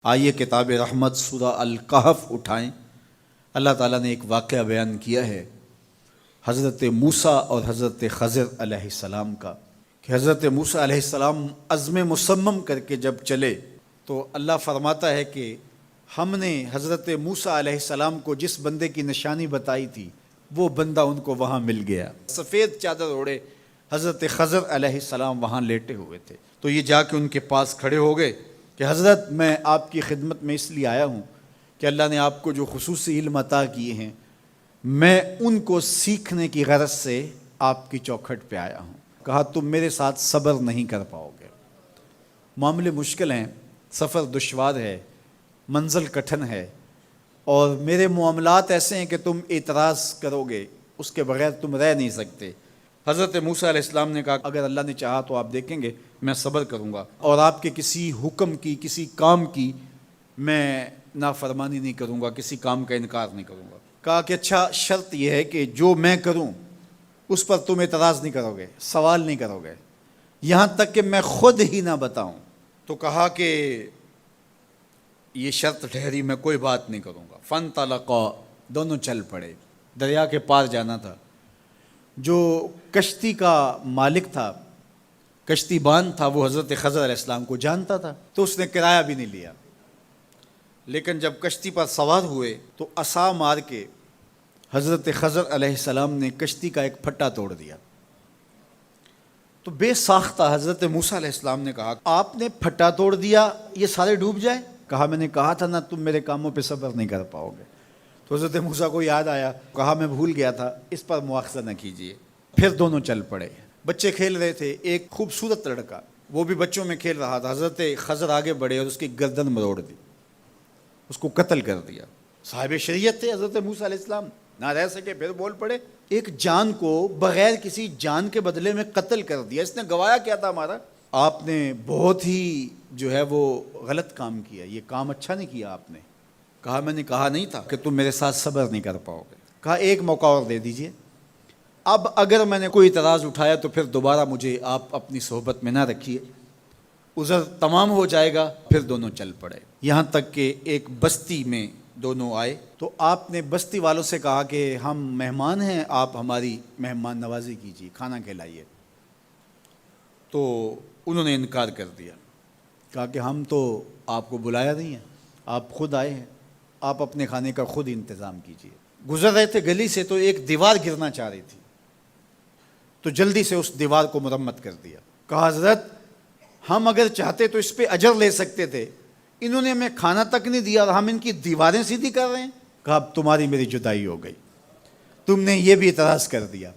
آئیے کتاب رحمت سورہ الکہف اٹھائیں۔ اللہ تعالیٰ نے ایک واقعہ بیان کیا ہے حضرت موسیٰ اور حضرت خضر علیہ السلام کا، کہ حضرت موسیٰ علیہ السلام عزم مصمم کر کے جب چلے تو اللہ فرماتا ہے کہ ہم نے حضرت موسیٰ علیہ السلام کو جس بندے کی نشانی بتائی تھی وہ بندہ ان کو وہاں مل گیا۔ سفید چادر اوڑے حضرت خضر علیہ السلام وہاں لیٹے ہوئے تھے، تو یہ جا کے ان کے پاس کھڑے ہو گئے کہ حضرت میں آپ کی خدمت میں اس لیے آیا ہوں کہ اللہ نے آپ کو جو خصوصی علم عطا کیے ہیں میں ان کو سیکھنے کی غرض سے آپ کی چوکھٹ پہ آیا ہوں۔ کہا تم میرے ساتھ صبر نہیں کر پاؤ گے، معاملے مشکل ہیں، سفر دشوار ہے، منزل کٹھن ہے، اور میرے معاملات ایسے ہیں کہ تم اعتراض کرو گے، اس کے بغیر تم رہ نہیں سکتے۔ حضرت موسیٰ علیہ السلام نے کہا اگر اللہ نے چاہا تو آپ دیکھیں گے میں صبر کروں گا، اور آپ کے کسی حکم کی کسی کام کی میں نافرمانی نہیں کروں گا، کسی کام کا انکار نہیں کروں گا۔ کہا کہ اچھا شرط یہ ہے کہ جو میں کروں اس پر تم اعتراض نہیں کرو گے، سوال نہیں کرو گے، یہاں تک کہ میں خود ہی نہ بتاؤں۔ تو کہا کہ یہ شرط ٹھہری، میں کوئی بات نہیں کروں گا۔ فانطلقا، دونوں چل پڑے، دریا کے پار جانا تھا۔ جو کشتی کا مالک تھا، کشتی بان تھا، وہ حضرت خضر علیہ السلام کو جانتا تھا، تو اس نے کرایہ بھی نہیں لیا، لیکن جب کشتی پر سوار ہوئے تو عصا مار کے حضرت خضر علیہ السلام نے کشتی کا ایک پھٹا توڑ دیا۔ تو بے ساختہ حضرت موسیٰ علیہ السلام نے کہا آپ نے پھٹا توڑ دیا، یہ سارے ڈوب جائیں؟ کہا میں نے کہا تھا نا تم میرے کاموں پہ صبر نہیں کر پاؤ گے۔ تو حضرت موسیٰ کو یاد آیا، کہا میں بھول گیا تھا، اس پر مواخذہ نہ کیجیے۔ پھر دونوں چل پڑے۔ بچے کھیل رہے تھے، ایک خوبصورت لڑکا وہ بھی بچوں میں کھیل رہا تھا۔ حضرت خضر آگے بڑھے اور اس کی گردن مروڑ دی، اس کو قتل کر دیا۔ صاحب شریعت تھے حضرت موسیٰ علیہ السلام، نہ رہ سکے، پھر بول پڑے ایک جان کو بغیر کسی جان کے بدلے میں قتل کر دیا، اس نے گوایا کیا تھا ہمارا؟ آپ نے بہت ہی جو ہے وہ غلط کام کیا، یہ کام اچھا نہیں کیا آپ نے۔ کہا میں نے کہا نہیں تھا کہ تم میرے ساتھ صبر نہیں کر پاؤ گے۔ کہا ایک موقع اور دے دیجئے، اب اگر میں نے کوئی اعتراض اٹھایا تو پھر دوبارہ مجھے آپ اپنی صحبت میں نہ رکھیے، عذر تمام ہو جائے گا۔ پھر دونوں چل پڑے، یہاں تک کہ ایک بستی میں دونوں آئے تو آپ نے بستی والوں سے کہا کہ ہم مہمان ہیں، آپ ہماری مہمان نوازی کیجیے، کھانا کھلائیے۔ تو انہوں نے انکار کر دیا، کہا کہ ہم تو آپ کو بلایا نہیں ہے، آپ خود آئے ہیں، آپ اپنے کھانے کا خود انتظام کیجیے۔ گزر رہے تھے گلی سے تو ایک دیوار گرنا چاہ رہی تھی، تو جلدی سے اس دیوار کو مرمت کر دیا۔ کہا حضرت ہم اگر چاہتے تو اس پہ اجر لے سکتے تھے، انہوں نے ہمیں کھانا تک نہیں دیا اور ہم ان کی دیواریں سیدھی کر رہے ہیں۔ کہا اب تمہاری میری جدائی ہو گئی، تم نے یہ بھی اعتراض کر دیا۔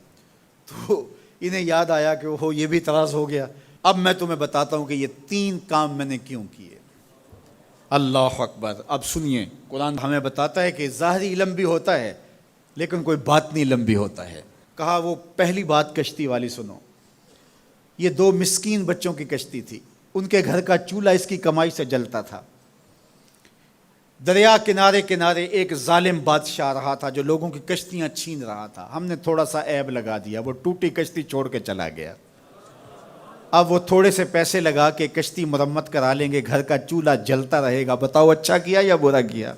تو انہیں یاد آیا کہ وہ یہ بھی اعتراض ہو گیا۔ اب میں تمہیں بتاتا ہوں کہ یہ 3 کام میں نے کیوں کیے۔ اللہ اکبر۔ اب سنیے، قرآن ہمیں بتاتا ہے کہ ظاہری علم بھی ہوتا ہے لیکن کوئی باطنی علم بھی ہوتا ہے۔ کہا وہ پہلی بات کشتی والی سنو، یہ 2 مسکین بچوں کی کشتی تھی، ان کے گھر کا چولہا اس کی کمائی سے جلتا تھا۔ دریا کنارے کنارے ایک ظالم بادشاہ رہا تھا جو لوگوں کی کشتیاں چھین رہا تھا، ہم نے تھوڑا سا عیب لگا دیا، وہ ٹوٹی کشتی چھوڑ کے چلا گیا۔ اب وہ تھوڑے سے پیسے لگا کے کشتی مرمت کرا لیں گے، گھر کا چولہا جلتا رہے گا، بتاؤ اچھا کیا یا برا کیا؟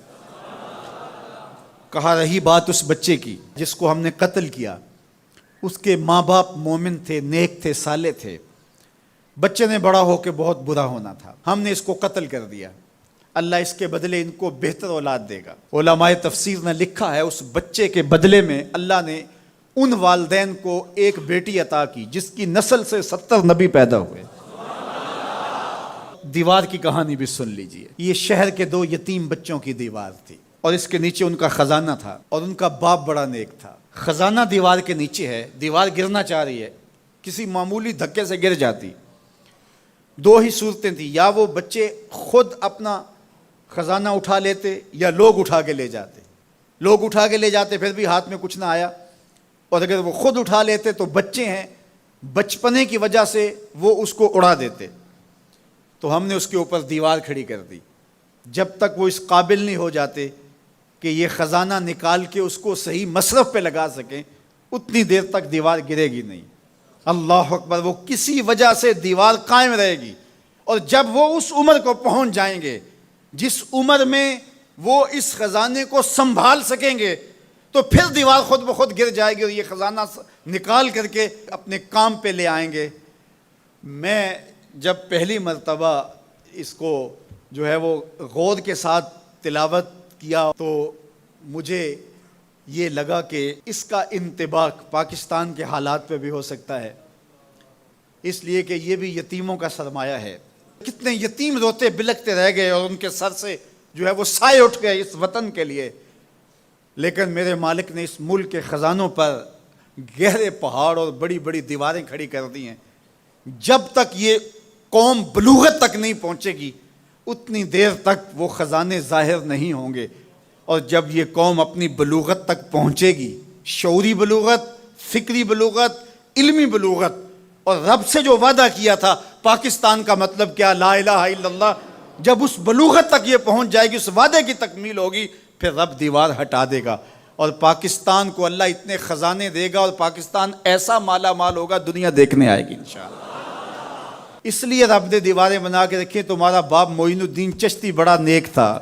کہا رہی بات اس بچے کی جس کو ہم نے قتل کیا، اس کے ماں باپ مومن تھے، نیک تھے، صالح تھے، بچے نے بڑا ہو کے بہت برا ہونا تھا، ہم نے اس کو قتل کر دیا، اللہ اس کے بدلے ان کو بہتر اولاد دے گا۔ علماء تفسیر نے لکھا ہے اس بچے کے بدلے میں اللہ نے ان والدین کو ایک بیٹی عطا کی جس کی نسل سے 70 نبی پیدا ہوئے۔ دیوار کی کہانی بھی سن لیجئے، یہ شہر کے 2 یتیم بچوں کی دیوار تھی اور اس کے نیچے ان کا خزانہ تھا، اور ان کا باپ بڑا نیک تھا۔ خزانہ دیوار کے نیچے ہے، دیوار گرنا چاہ رہی ہے، کسی معمولی دھکے سے گر جاتی۔ 2 ہی صورتیں تھیں، یا وہ بچے خود اپنا خزانہ اٹھا لیتے یا لوگ اٹھا کے لے جاتے۔ لوگ اٹھا کے لے جاتے پھر بھی ہاتھ میں کچھ نہ آیا، اور اگر وہ خود اٹھا لیتے تو بچے ہیں، بچپنے کی وجہ سے وہ اس کو اڑا دیتے۔ تو ہم نے اس کے اوپر دیوار کھڑی کر دی، جب تک وہ اس قابل نہیں ہو جاتے کہ یہ خزانہ نکال کے اس کو صحیح مصرف پہ لگا سکیں، اتنی دیر تک دیوار گرے گی نہیں۔ اللہ اکبر۔ وہ کسی وجہ سے دیوار قائم رہے گی، اور جب وہ اس عمر کو پہنچ جائیں گے جس عمر میں وہ اس خزانے کو سنبھال سکیں گے تو پھر دیوار خود بخود گر جائے گی اور یہ خزانہ نکال کر کے اپنے کام پہ لے آئیں گے۔ میں جب پہلی مرتبہ اس کو جو ہے وہ غور کے ساتھ تلاوت کیا تو مجھے یہ لگا کہ اس کا انطباق پاکستان کے حالات پہ بھی ہو سکتا ہے، اس لیے کہ یہ بھی یتیموں کا سرمایہ ہے۔ کتنے یتیم روتے بلکتے رہ گئے اور ان کے سر سے جو ہے وہ سائے اٹھ گئے اس وطن کے لیے، لیکن میرے مالک نے اس ملک کے خزانوں پر گہرے پہاڑ اور بڑی بڑی دیواریں کھڑی کر دی ہیں۔ جب تک یہ قوم بلوغت تک نہیں پہنچے گی اتنی دیر تک وہ خزانے ظاہر نہیں ہوں گے، اور جب یہ قوم اپنی بلوغت تک پہنچے گی، شعوری بلوغت، فکری بلوغت، علمی بلوغت، اور رب سے جو وعدہ کیا تھا پاکستان کا مطلب کیا، لا الہ الا اللہ، جب اس بلوغت تک یہ پہنچ جائے گی، اس وعدے کی تکمیل ہوگی، پھر رب دیوار ہٹا دے گا اور پاکستان کو اللہ اتنے خزانے دے گا اور پاکستان ایسا مالا مال ہوگا دنیا دیکھنے آئے گی انشاءاللہ۔ اس لیے رب نے دیواریں بنا کے رکھی۔ تمہارا باپ معین الدین چشتی بڑا نیک تھا،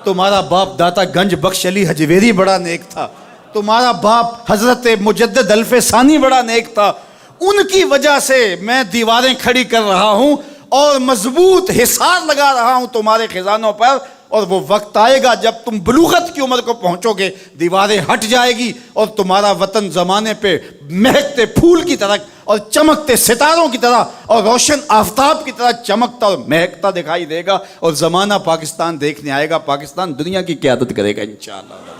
تمہارا باپ داتا گنج بخش علی حجویری بڑا نیک تھا، تمہارا باپ حضرت مجدد الف ثانی بڑا نیک تھا، ان کی وجہ سے میں دیواریں کھڑی کر رہا ہوں اور مضبوط حصار لگا رہا ہوں تمہارے خزانوں پر، اور وہ وقت آئے گا جب تم بلوغت کی عمر کو پہنچو گے، دیواریں ہٹ جائے گی اور تمہارا وطن زمانے پہ مہکتے پھول کی طرح اور چمکتے ستاروں کی طرح اور روشن آفتاب کی طرح چمکتا اور مہکتا دکھائی دے گا، اور زمانہ پاکستان دیکھنے آئے گا، پاکستان دنیا کی قیادت کرے گا انشاءاللہ۔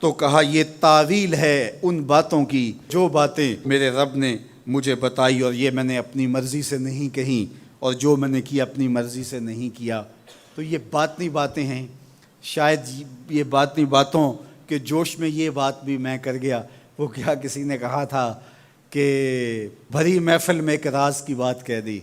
تو کہا یہ تعویل ہے ان باتوں کی جو باتیں میرے رب نے مجھے بتائی، اور یہ میں نے اپنی مرضی سے نہیں کہیں، اور جو میں نے کیا اپنی مرضی سے نہیں کیا۔ تو یہ باطنی باتیں ہیں، شاید یہ باطنی باتوں کے جوش میں یہ بات بھی میں کر گیا۔ وہ کیا کسی نے کہا تھا کہ بھری محفل میں ایک راز کی بات کہہ دی،